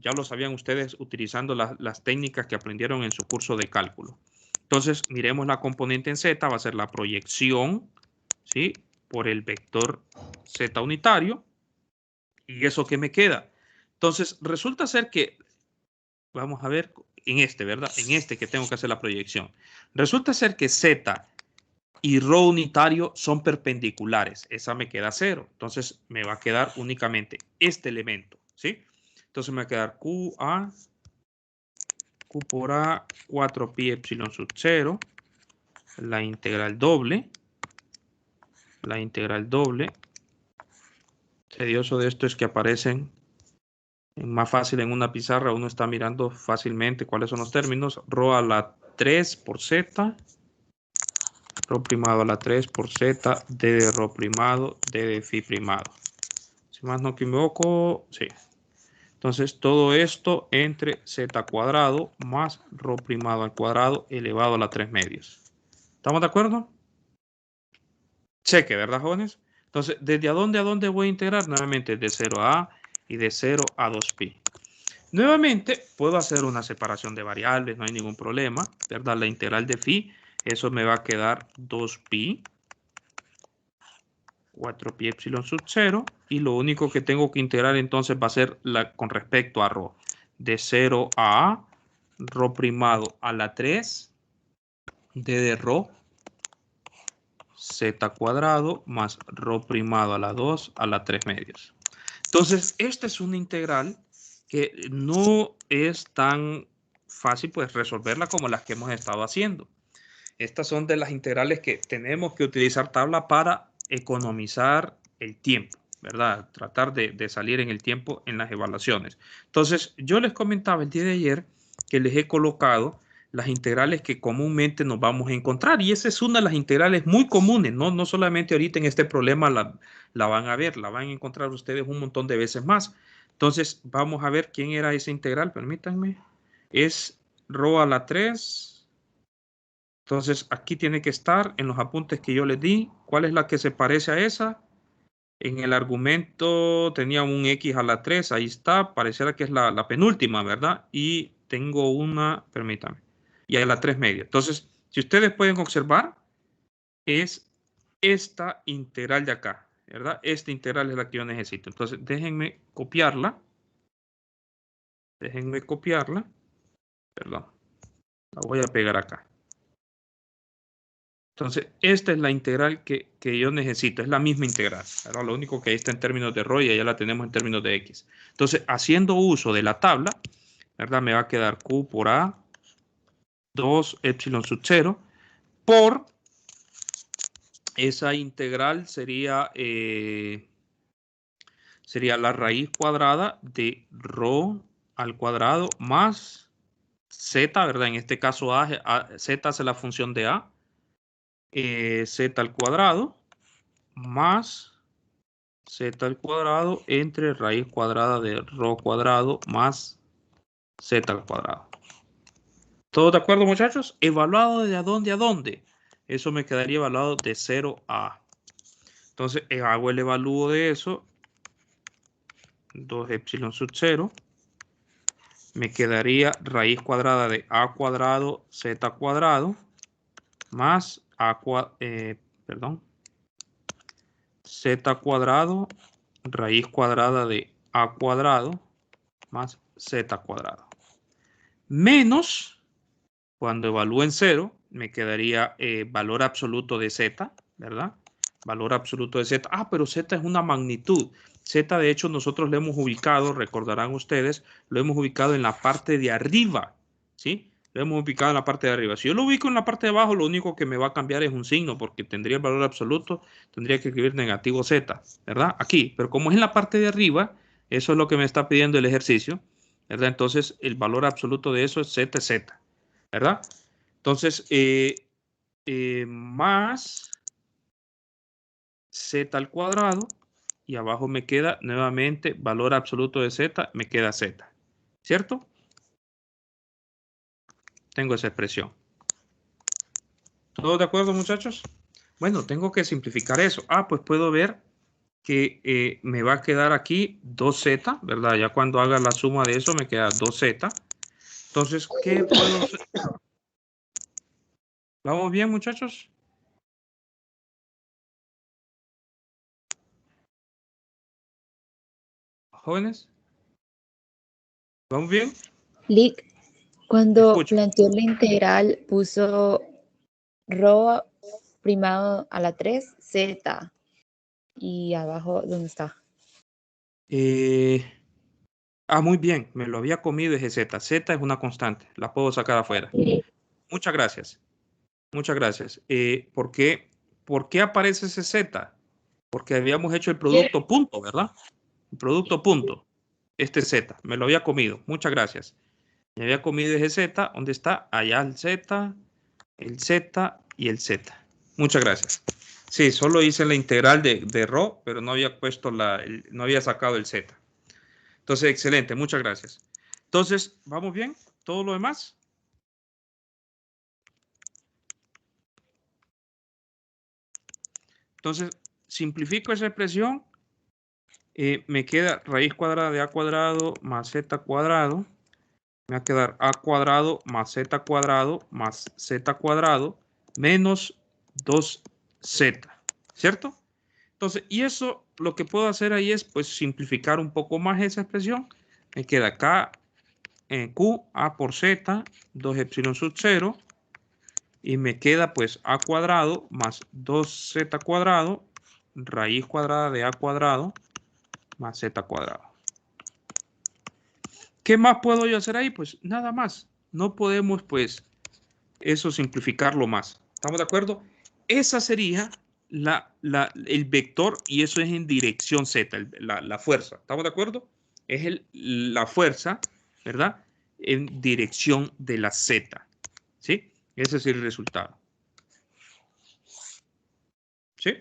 ya lo sabían ustedes utilizando las técnicas que aprendieron en su curso de cálculo. Entonces, miremos la componente en Z, va a ser la proyección, ¿sí? Por el vector Z unitario. ¿Y eso qué me queda? Entonces, resulta ser que, vamos a ver, en este, ¿verdad? En este que tengo que hacer la proyección. Resulta ser que Z y rho unitario son perpendiculares. Esa me queda 0. Entonces, me va a quedar únicamente este elemento, ¿sí? Entonces, me va a quedar Q por A, 4pi epsilon sub 0, la integral doble. Tedioso de esto es que aparecen más fácil en una pizarra, uno está mirando fácilmente cuáles son los términos. Rho a la 3 por Z, rho primado a la 3 por Z, D de rho primado, D de phi primado. Si más no me equivoco, sí. Entonces, todo esto entre Z cuadrado más rho primado al cuadrado elevado a la 3 medios. ¿Estamos de acuerdo? Cheque, ¿verdad, jóvenes? Entonces, ¿desde a dónde voy a integrar? Nuevamente, de 0 a A y de 0 a 2pi. Nuevamente, puedo hacer una separación de variables, no hay ningún problema, ¿verdad? La integral de phi, eso me va a quedar 2pi 4 pi epsilon sub 0. Y lo único que tengo que integrar entonces va a ser con respecto a rho. De 0 a A, rho primado a la 3, d de rho, z cuadrado más rho primado a la 2 a la 3 medios. Entonces, esta es una integral que no es tan fácil pues resolverla como las que hemos estado haciendo. Estas son de las integrales que tenemos que utilizar tabla para economizar el tiempo, ¿verdad? Tratar de salir en el tiempo en las evaluaciones. Entonces, yo les comentaba el día de ayer que les he colocado las integrales que comúnmente nos vamos a encontrar. Y esa es una de las integrales muy comunes, no solamente ahorita en este problema la van a ver, la van a encontrar ustedes un montón de veces más. Entonces, vamos a ver quién era esa integral, permítanme. Es rho a la 3. Entonces, aquí tiene que estar en los apuntes que yo les di. ¿Cuál es la que se parece a esa? En el argumento tenía un x a la 3. Ahí está. Pareciera que es la penúltima, ¿verdad? Y tengo una, permítame, y a la 3 media. Entonces, si ustedes pueden observar, es esta integral de acá, ¿verdad? Esta integral es la que yo necesito. Entonces, déjenme copiarla. Déjenme copiarla. Perdón. La voy a pegar acá. Entonces, esta es la integral que yo necesito. Es la misma integral. Ahora, lo único que ahí está en términos de rho y allá la tenemos en términos de x. Entonces, haciendo uso de la tabla, ¿verdad? Me va a quedar q por a 2 epsilon sub 0 por esa integral sería la raíz cuadrada de rho al cuadrado más z, ¿verdad? En este caso z es la función de a. Z al cuadrado más z al cuadrado entre raíz cuadrada de rho cuadrado más z al cuadrado. ¿Todos de acuerdo, muchachos? ¿Evaluado de a dónde a dónde? Eso me quedaría evaluado de 0 a A. Entonces, hago el evalúo de eso. 2 epsilon sub 0. Me quedaría raíz cuadrada de a cuadrado z cuadrado más z cuadrado raíz cuadrada de a cuadrado más z cuadrado. Menos, cuando evalúo en 0, me quedaría valor absoluto de z, ¿verdad? Valor absoluto de z. Ah, pero z es una magnitud. Z, de hecho, nosotros lo hemos ubicado, recordarán ustedes, lo hemos ubicado en la parte de arriba, ¿sí? Lo hemos ubicado en la parte de arriba. Si yo lo ubico en la parte de abajo, lo único que me va a cambiar es un signo, porque tendría el valor absoluto, tendría que escribir negativo z, ¿verdad? Aquí, pero como es en la parte de arriba, eso es lo que me está pidiendo el ejercicio, ¿verdad? Entonces, el valor absoluto de eso es z, ¿verdad? Entonces, más z al cuadrado, y abajo me queda nuevamente valor absoluto de z, me queda z, ¿cierto? Tengo esa expresión. ¿Todos de acuerdo, muchachos? Bueno, tengo que simplificar eso. Ah, pues puedo ver que me va a quedar aquí 2z, ¿verdad? Ya cuando haga la suma de eso me queda 2z. Entonces, ¿qué puedo hacer? ¿Vamos bien, muchachos? ¿Jóvenes? ¿Vamos bien? Lick, cuando Escucho. planteó la integral, puso rho primado a la 3, z, y abajo, ¿dónde está? Muy bien, me lo había comido ese z. Z es una constante, la puedo sacar afuera. Muchas gracias. Muchas gracias. ¿Por qué aparece ese z? Porque habíamos hecho el producto punto, ¿verdad? El producto punto. Este z, me lo había comido. Muchas gracias. Me había comido ese z. ¿Dónde está? Allá el z y el z. Muchas gracias. Sí, solo hice la integral de rho, pero no había puesto no había sacado el z. Entonces, excelente, muchas gracias. Entonces, ¿vamos bien? ¿Todo lo demás? Entonces, simplifico esa expresión. Me queda raíz cuadrada de a cuadrado más z cuadrado. Me va a quedar a cuadrado más z cuadrado menos 2z. ¿Cierto? Entonces, y eso lo que puedo hacer ahí es pues simplificar un poco más esa expresión. Me queda acá Q A por Z 2 epsilon sub 0 y me queda pues A cuadrado más 2Z cuadrado raíz cuadrada de A cuadrado más Z cuadrado. ¿Qué más puedo yo hacer ahí? Pues nada más. No podemos pues eso simplificarlo más. ¿Estamos de acuerdo? Esa sería el vector y eso es en dirección Z, la fuerza. ¿Estamos de acuerdo? Es la fuerza, ¿verdad? En dirección de la Z. ¿Sí? Ese es el resultado. ¿Sí?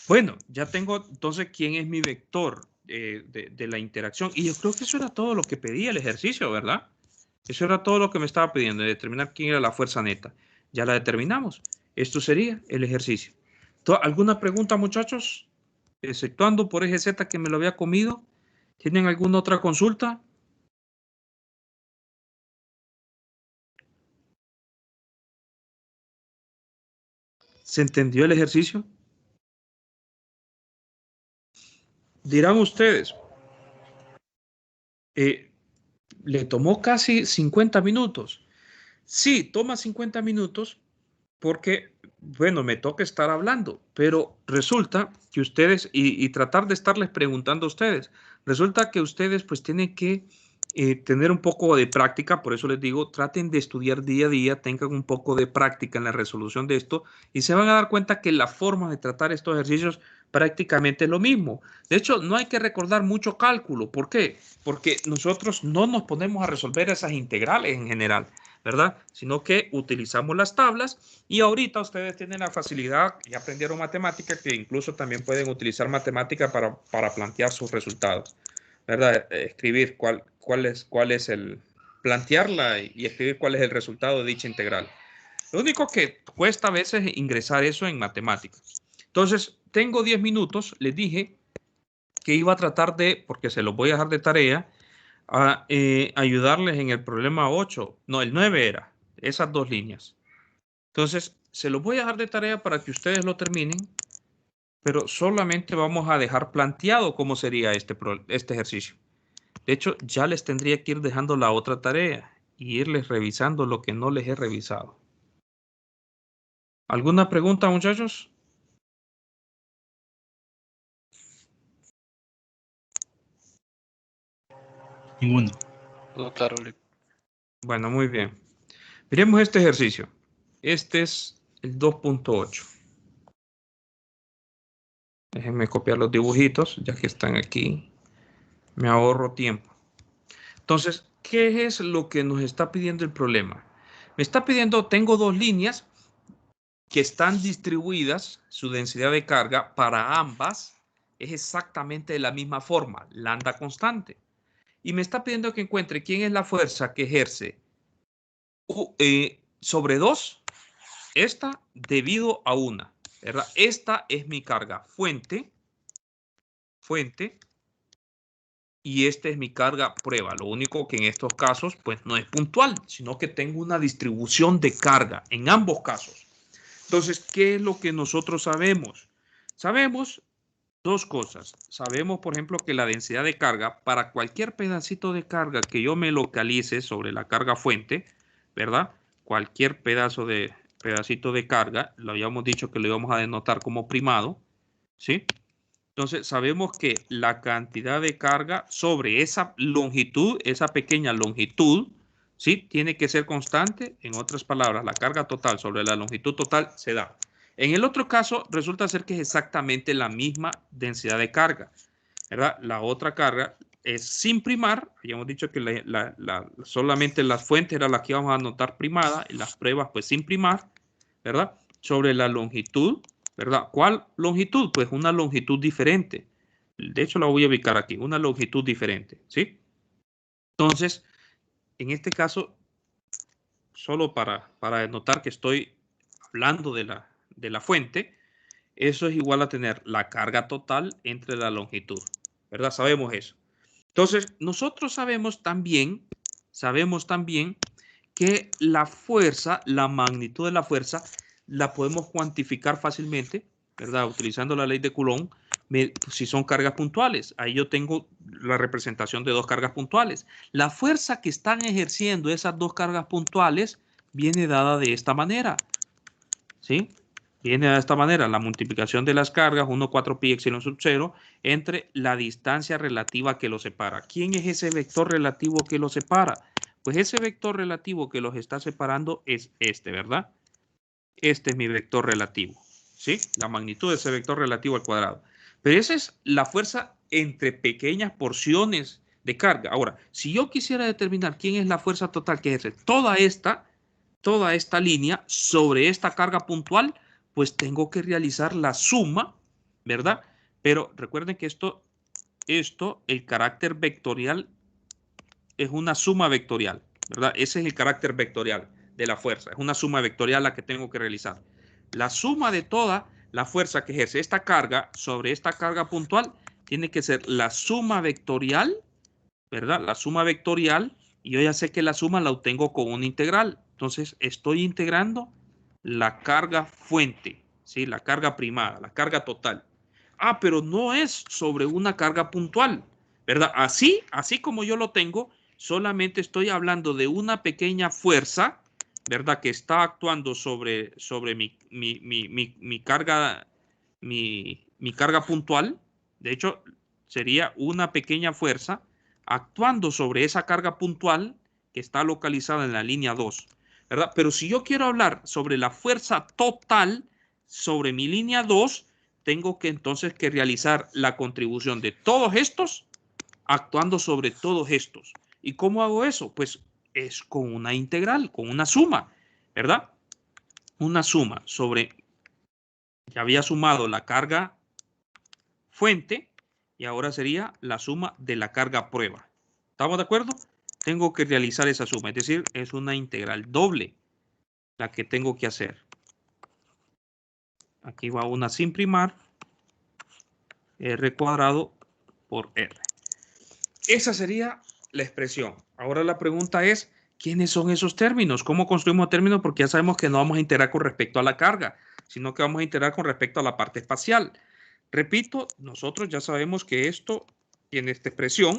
Bueno, ya tengo entonces quién es mi vector de la interacción. Y yo creo que eso era todo lo que pedía el ejercicio, ¿verdad? Eso era todo lo que me estaba pidiendo, determinar quién era la fuerza neta. Ya la determinamos. Esto sería el ejercicio. ¿Alguna pregunta, muchachos? Exceptuando por eje Z que me lo había comido. ¿Tienen alguna otra consulta? ¿Se entendió el ejercicio? Dirán ustedes, le tomó casi 50 minutos. Sí, toma 50 minutos porque, bueno, me toca estar hablando, pero resulta que ustedes, y tratar de estarles preguntando a ustedes, resulta que ustedes pues tienen que tener un poco de práctica, por eso les digo, traten de estudiar día a día, tengan un poco de práctica en la resolución de esto y se van a dar cuenta que la forma de tratar estos ejercicios prácticamente es lo mismo. De hecho, no hay que recordar mucho cálculo. ¿Por qué? Porque nosotros no nos ponemos a resolver esas integrales en general, ¿verdad? Sino que utilizamos las tablas y ahorita ustedes tienen la facilidad, ya aprendieron matemática, que incluso también pueden utilizar matemática para plantear sus resultados, ¿verdad? Escribir cuál es el, plantearla y escribir cuál es el resultado de dicha integral. Lo único que cuesta a veces es ingresar eso en matemáticas. Entonces, tengo 10 minutos, les dije que iba a tratar de, porque se los voy a dejar de tarea, a ayudarles en el problema 8, no, el 9 era, esas dos líneas. Entonces, se los voy a dejar de tarea para que ustedes lo terminen, pero solamente vamos a dejar planteado cómo sería este ejercicio. De hecho, ya les tendría que ir dejando la otra tarea y irles revisando lo que no les he revisado. ¿Alguna pregunta, muchachos? Ninguno. Todo claro, Bueno, muy bien. Miremos este ejercicio. Este es el 2.8. Déjenme copiar los dibujitos, ya que están aquí. Me ahorro tiempo. Entonces, ¿qué es lo que nos está pidiendo el problema? Me está pidiendo, tengo dos líneas que están distribuidas, su densidad de carga para ambas es exactamente de la misma forma, lambda constante. Y me está pidiendo que encuentre quién es la fuerza que ejerce sobre 2, esta debido a una, ¿verdad? Esta es mi carga fuente, y esta es mi carga prueba. Lo único que en estos casos, pues no es puntual, sino que tengo una distribución de carga en ambos casos. Entonces, ¿qué es lo que nosotros sabemos? Sabemos dos cosas. Sabemos, por ejemplo, que la densidad de carga para cualquier pedacito de carga que yo me localice sobre la carga fuente, ¿verdad? Cualquier pedacito de carga, lo habíamos dicho que lo íbamos a denotar como primado, ¿sí? Entonces, sabemos que la cantidad de carga sobre esa longitud, esa pequeña longitud, ¿sí? Tiene que ser constante. En otras palabras, la carga total sobre la longitud total se da. En el otro caso, resulta ser que es exactamente la misma densidad de carga, ¿verdad? La otra carga es sin primar. Habíamos dicho que solamente las fuentes eran las que íbamos a anotar primada, y las pruebas, pues sin primar, ¿verdad? Sobre la longitud, ¿verdad? ¿Cuál longitud? Pues una longitud diferente. De hecho, la voy a ubicar aquí, una longitud diferente, ¿sí? Entonces, en este caso, solo para denotar que estoy hablando de la fuente, eso es igual a tener la carga total entre la longitud, ¿verdad? Sabemos eso. Entonces, nosotros sabemos también que la fuerza, la magnitud de la fuerza, la podemos cuantificar fácilmente ¿verdad? Utilizando la ley de Coulomb, si son cargas puntuales, ahí yo tengo la representación de dos cargas puntuales. La fuerza que están ejerciendo esas dos cargas puntuales viene dada de esta manera, ¿sí? Viene de esta manera, la multiplicación de las cargas, 1, 4 pi epsilon sub 0, entre la distancia relativa que los separa. ¿Quién es ese vector relativo que los separa? Pues ese vector relativo que los está separando es este, ¿verdad? Este es mi vector relativo, ¿sí? La magnitud de ese vector relativo al cuadrado. Pero esa es la fuerza entre pequeñas porciones de carga. Ahora, si yo quisiera determinar quién es la fuerza total que ejerce toda esta línea sobre esta carga puntual, pues tengo que realizar la suma, ¿verdad? Pero recuerden que esto, el carácter vectorial es una suma vectorial, ¿verdad? Ese es el carácter vectorial de la fuerza. Es una suma vectorial la que tengo que realizar. La suma de toda la fuerza que ejerce esta carga sobre esta carga puntual tiene que ser la suma vectorial, ¿verdad? La suma vectorial, y yo ya sé que la suma la obtengo con una integral. Entonces, estoy integrando la carga fuente, ¿sí? La carga primada, la carga total. Ah, pero no es sobre una carga puntual, ¿verdad? Así como yo lo tengo, solamente estoy hablando de una pequeña fuerza, ¿verdad? Que está actuando sobre mi carga, mi carga puntual. De hecho, sería una pequeña fuerza actuando sobre esa carga puntual que está localizada en la línea 2, ¿verdad? Pero si yo quiero hablar sobre la fuerza total sobre mi línea 2, tengo que entonces que realizar la contribución de todos estos actuando sobre todos estos. ¿Y cómo hago eso? Pues es con una integral, con una suma, ¿verdad? Una suma sobre, ya había sumado la carga fuente y ahora sería la suma de la carga prueba. ¿Estamos de acuerdo? Tengo que realizar esa suma, es decir, es una integral doble la que tengo que hacer. Aquí va una sin primar, r cuadrado por r. Esa sería la expresión. Ahora la pregunta es, ¿quiénes son esos términos? ¿Cómo construimos términos? Porque ya sabemos que no vamos a integrar con respecto a la carga, sino que vamos a integrar con respecto a la parte espacial. Repito, nosotros ya sabemos que esto tiene esta expresión,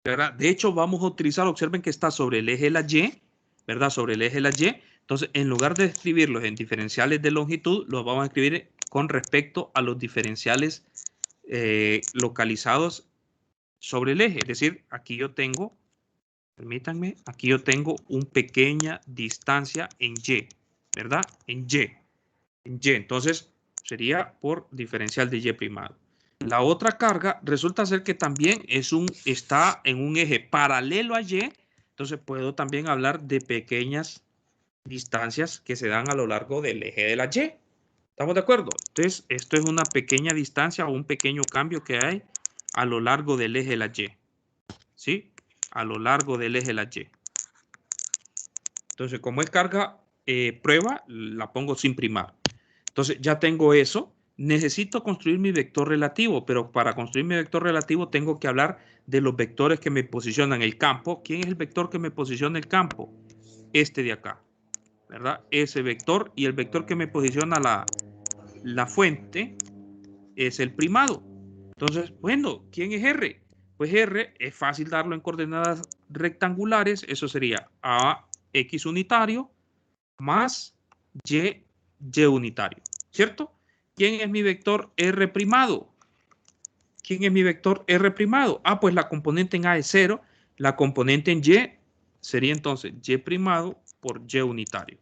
¿verdad? De hecho, vamos a utilizar, observen que está sobre el eje de la Y, ¿verdad? Sobre el eje de la Y. Entonces, en lugar de escribirlos en diferenciales de longitud, los vamos a escribir con respecto a los diferenciales localizados sobre el eje. Es decir, aquí yo tengo, permítanme, aquí yo tengo una pequeña distancia en Y, ¿verdad? En Y. En Y. Entonces, sería por diferencial de Y primado. La otra carga resulta ser que también está en un eje paralelo a Y, entonces puedo también hablar de pequeñas distancias que se dan a lo largo del eje de la Y. ¿Estamos de acuerdo? Entonces, esto es una pequeña distancia o un pequeño cambio que hay a lo largo del eje de la Y. ¿Sí? A lo largo del eje de la Y. Entonces, como es carga prueba, la pongo sin primar. Entonces, ya tengo eso. Necesito construir mi vector relativo, pero para construir mi vector relativo tengo que hablar de los vectores que me posicionan el campo. ¿Quién es el vector que me posiciona el campo? Este de acá, ¿verdad? Ese vector, y el vector que me posiciona la fuente es el primado. Entonces, bueno, ¿quién es R? Pues R es fácil darlo en coordenadas rectangulares. Eso sería AX unitario más Y unitario, ¿cierto? ¿Quién es mi vector R primado? ¿Quién es mi vector R primado? Ah, pues la componente en A es 0, la componente en Y sería entonces Y primado por Y unitario.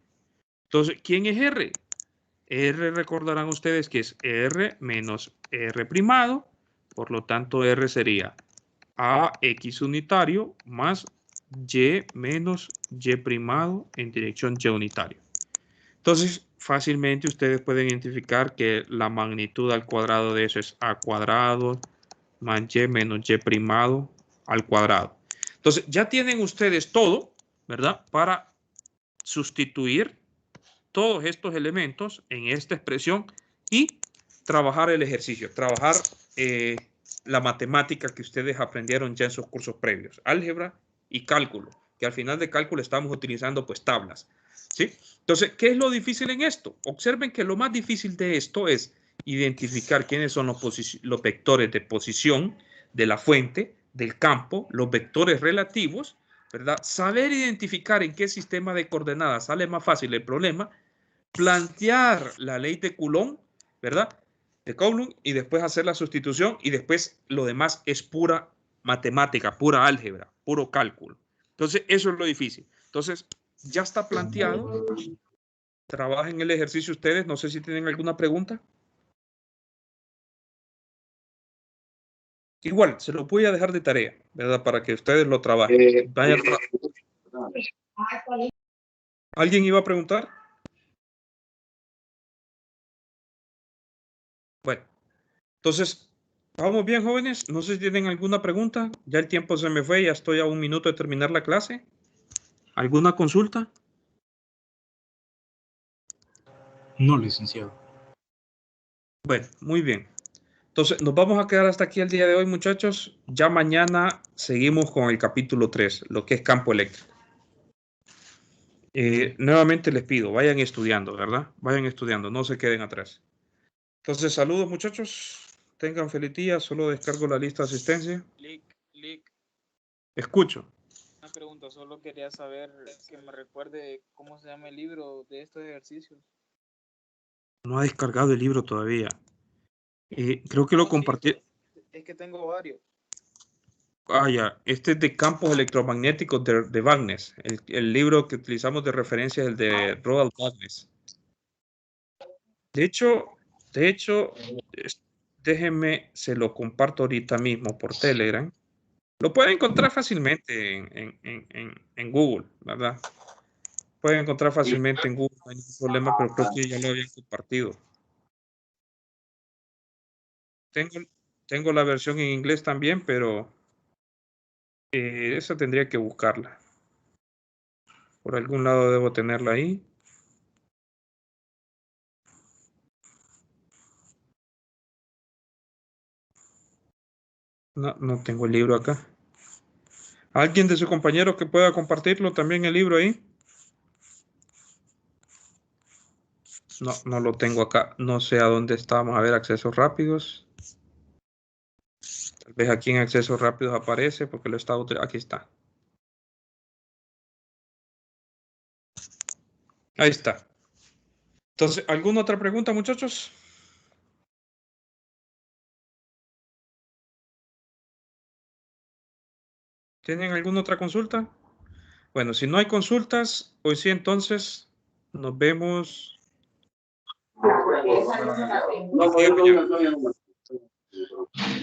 Entonces, ¿quién es R? R, recordarán ustedes que es R menos R primado, por lo tanto R sería AX unitario más Y menos Y primado en dirección Y unitario. Entonces, fácilmente ustedes pueden identificar que la magnitud al cuadrado de eso es A cuadrado más Y menos Y primado al cuadrado. Entonces, ya tienen ustedes todo, ¿verdad? Para sustituir todos estos elementos en esta expresión y trabajar el ejercicio, trabajar la matemática que ustedes aprendieron ya en sus cursos previos, álgebra y cálculo, que al final de cálculo estamos utilizando pues tablas, ¿sí? Entonces, ¿qué es lo difícil en esto? Observen que lo más difícil de esto es identificar quiénes son los vectores de posición de la fuente, del campo, los vectores relativos, ¿verdad? Saber identificar en qué sistema de coordenadas sale más fácil el problema, plantear la ley de Coulomb, ¿verdad? De Coulomb, y después hacer la sustitución, y después lo demás es pura matemática, pura álgebra, puro cálculo. Entonces, eso es lo difícil. Entonces, ya está planteado. Trabajen el ejercicio ustedes. No sé si tienen alguna pregunta. Igual, se lo voy a dejar de tarea, ¿verdad? Para que ustedes lo trabajen. ¿Alguien iba a preguntar? Bueno, entonces, ¿vamos bien, jóvenes? No sé si tienen alguna pregunta. Ya el tiempo se me fue, ya estoy a 1 minuto de terminar la clase. ¿Alguna consulta? No, licenciado. Bueno, muy bien. Entonces, nos vamos a quedar hasta aquí el día de hoy, muchachos. Ya mañana seguimos con el capítulo 3, lo que es campo eléctrico. Nuevamente les pido, vayan estudiando, ¿verdad? Vayan estudiando, no se queden atrás. Entonces, saludos, muchachos. Tengan feliz día. Solo descargo la lista de asistencia. Lick, Escucho. una pregunta, solo quería saber que me recuerde cómo se llama el libro de estos ejercicios. No ha descargado el libro todavía. Creo que lo compartí. Es que tengo varios. Ah, ya. Este es de campos electromagnéticos de Wagner. El libro que utilizamos de referencia es el de Roald Wagner. De hecho, déjenme, se lo comparto ahorita mismo por Telegram. Lo pueden encontrar fácilmente en Google, ¿verdad? Pueden encontrar fácilmente en Google, no hay ningún problema, pero creo que ya lo habían compartido. Tengo la versión en inglés también, pero esa tendría que buscarla. Por algún lado debo tenerla ahí. No tengo el libro acá. ¿Alguien de sus compañeros que pueda compartirlo también el libro ahí? No lo tengo acá. No sé a dónde está. Vamos a ver accesos rápidos. Tal vez aquí en accesos rápidos aparece porque lo está utilizando. Aquí está. Ahí está. Entonces, ¿alguna otra pregunta, muchachos? ¿Tienen alguna otra consulta? Bueno, si no hay consultas, hoy sí entonces nos vemos.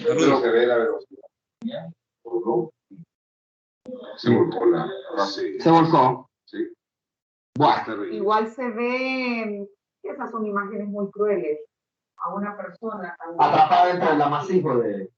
Saludos. Se volcó. Sí. Bueno, igual se ve que esas son imágenes muy crueles a una persona atrapada dentro del amasijo de